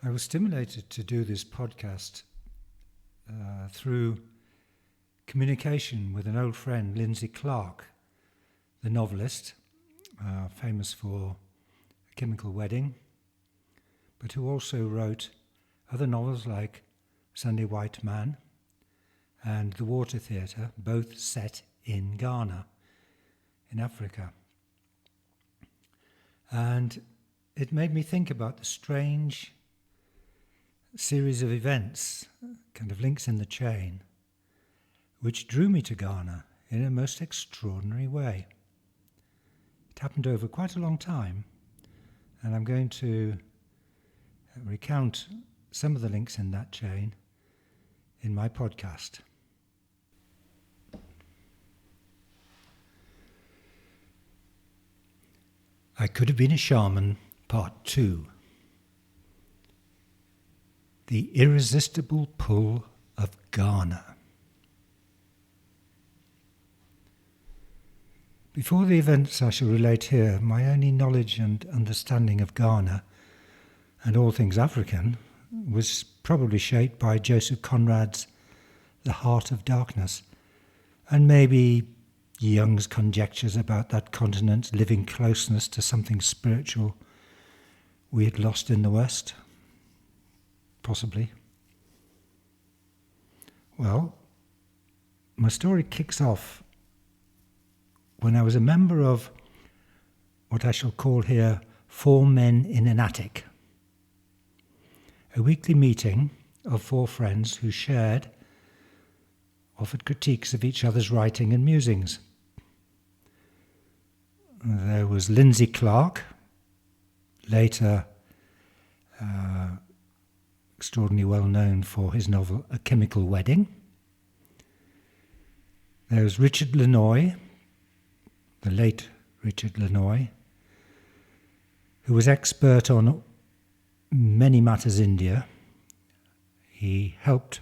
I was stimulated to do this podcast through communication with an old friend, Lindsay Clark, the novelist, famous for A Chemical Wedding, but who also wrote other novels like Sunday White Man and The Water Theatre, both set in Ghana, in Africa. And it made me think about the strange series of events, kind of links in the chain, which drew me to Ghana in a most extraordinary way. It happened over quite a long time, and I'm going to recount some of the links in that chain in my podcast. I Could Have Been a Shaman, Part 2. The Irresistible Pull of Ghana. Before the events I shall relate here, my only knowledge and understanding of Ghana and all things African was probably shaped by Joseph Conrad's The Heart of Darkness, and maybe Jung's conjectures about that continent's living closeness to something spiritual we had lost in the West. Possibly. Well, my story kicks off when I was a member of what I shall call here 4 Men in an Attic, a weekly meeting of 4 friends who offered critiques of each other's writing and musings. There was Lindsay Clark, later extraordinarily well known for his novel A Chemical Wedding. There was Richard Lenoy, the late Richard Lenoy, who was expert on many matters India. He helped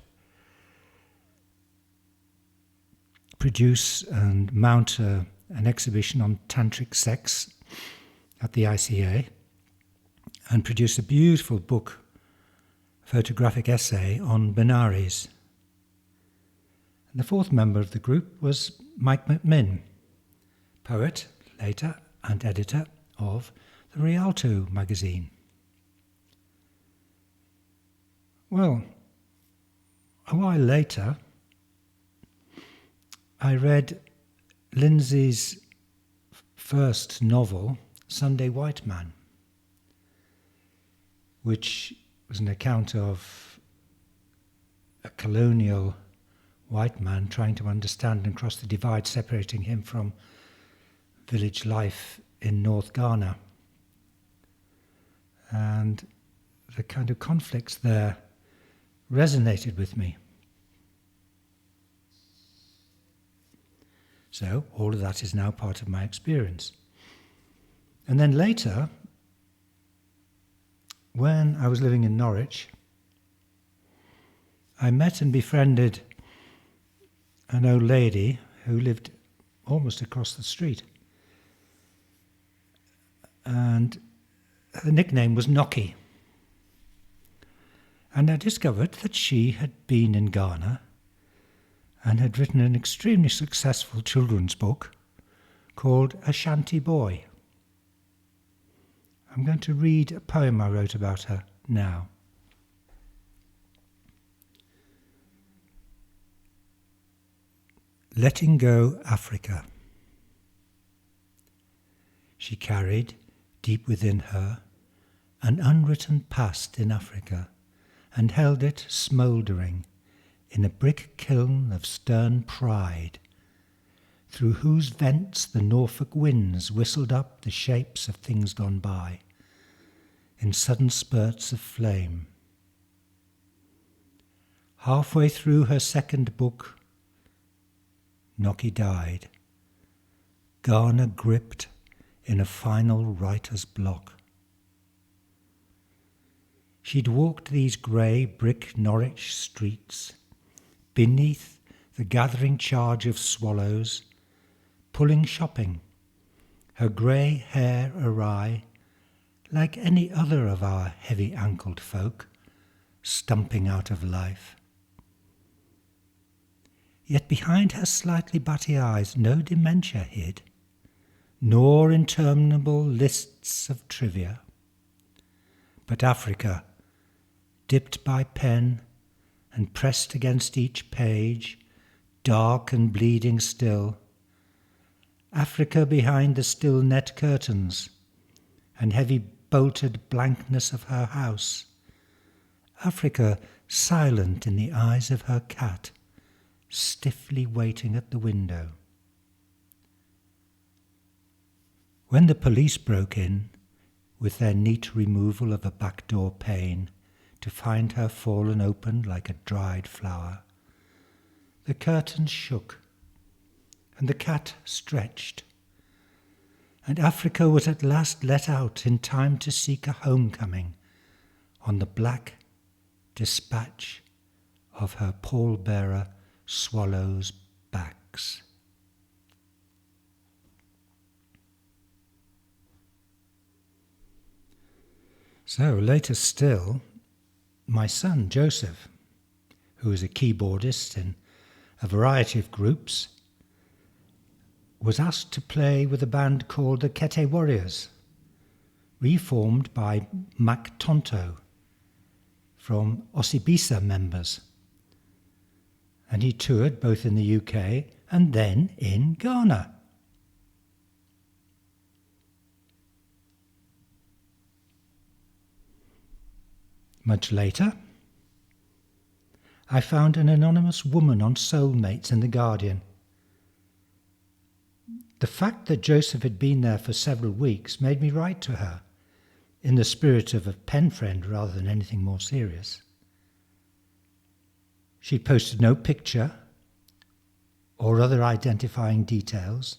produce and mount an exhibition on tantric sex at the ICA and produced a beautiful book, photographic essay on vagaries. And the 4th member of the group was Mike McMinn, poet, later, and editor of the Rialto magazine. Well, a while later, I read Lindsay's first novel, Sunday White Man, which was an account of a colonial white man trying to understand and cross the divide separating him from village life in North Ghana. And the kind of conflicts there resonated with me. So all of that is now part of my experience. And then later, when I was living in Norwich, I met and befriended an old lady who lived almost across the street. And her nickname was Noki. And I discovered that she had been in Ghana and had written an extremely successful children's book called A Shanty Boy. I'm going to read a poem I wrote about her now. Letting Go Africa. She carried, deep within her, an unwritten past in Africa, and held it smouldering in a brick kiln of stern pride, through whose vents the Norfolk winds whistled up the shapes of things gone by, in sudden spurts of flame. Halfway through her second book, Noki died, Ghana gripped in a final writer's block. She'd walked these grey brick Norwich streets, beneath the gathering charge of swallows, pulling shopping, her grey hair awry, like any other of our heavy-ankled folk, stumping out of life. Yet behind her slightly butty eyes no dementia hid, nor interminable lists of trivia. But Africa, dipped by pen and pressed against each page, dark and bleeding still, Africa behind the still net curtains and heavy bolted blankness of her house, Africa silent in the eyes of her cat, stiffly waiting at the window. When the police broke in, with their neat removal of a back door pane, to find her fallen open like a dried flower, the curtains shook, and the cat stretched, and Africa was at last let out in time to seek a homecoming on the black dispatch of her pallbearer swallows' backs. So later still, my son Joseph, who is a keyboardist in a variety of groups, was asked to play with a band called the Kete Warriors, reformed by Mac Tonto from Osibisa members. And he toured both in the UK and then in Ghana. Much later, I found an anonymous woman on Soulmates in The Guardian. The fact that Joseph had been there for several weeks made me write to her, in the spirit of a pen friend rather than anything more serious. She posted no picture or other identifying details,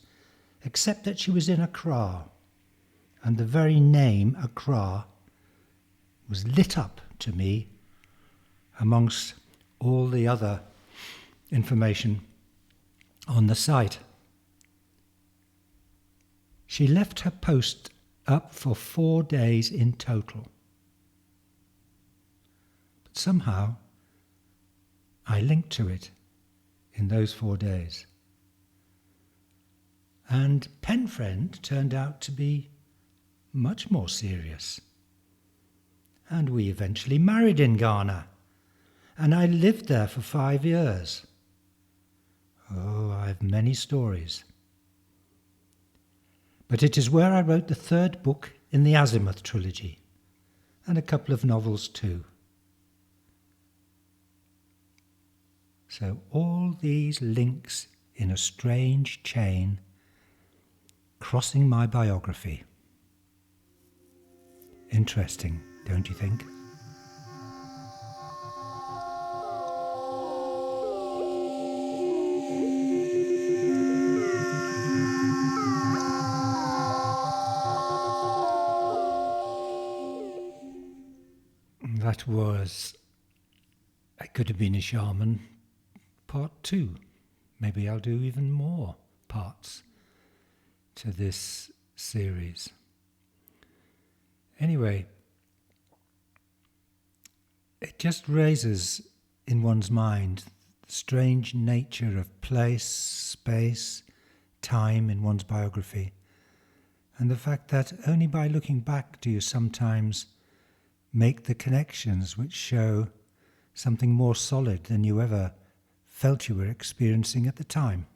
except that she was in Accra, and the very name Accra was lit up to me amongst all the other information on the site. She left her post up for 4 days in total. But somehow I linked to it in those 4 days. And pen friend turned out to be much more serious. And we eventually married in Ghana. And I lived there for 5 years. Oh, I have many stories. But it is where I wrote the 3rd book in the Azimuth trilogy, and a couple of novels too. So all these links in a strange chain crossing my biography. Interesting, don't you think? That was I Could Have Been a Shaman, Part 2. Maybe I'll do even more parts to this series. Anyway, it just raises in one's mind the strange nature of place, space, time in one's biography, and the fact that only by looking back do you sometimes make the connections which show something more solid than you ever felt you were experiencing at the time.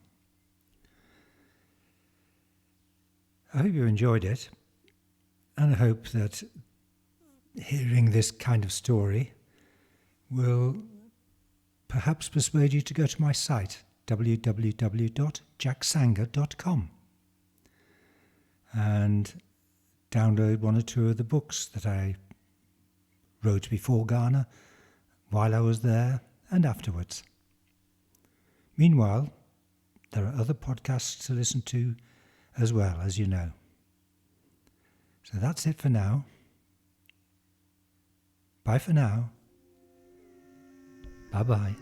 I hope you enjoyed it, and I hope that hearing this kind of story will perhaps persuade you to go to my site, www.jacksanger.com, and download 1 or 2 of the books that I wrote before Ghana, while I was there, and afterwards. Meanwhile, there are other podcasts to listen to as well, as you know. So that's it for now. Bye for now. Bye-bye.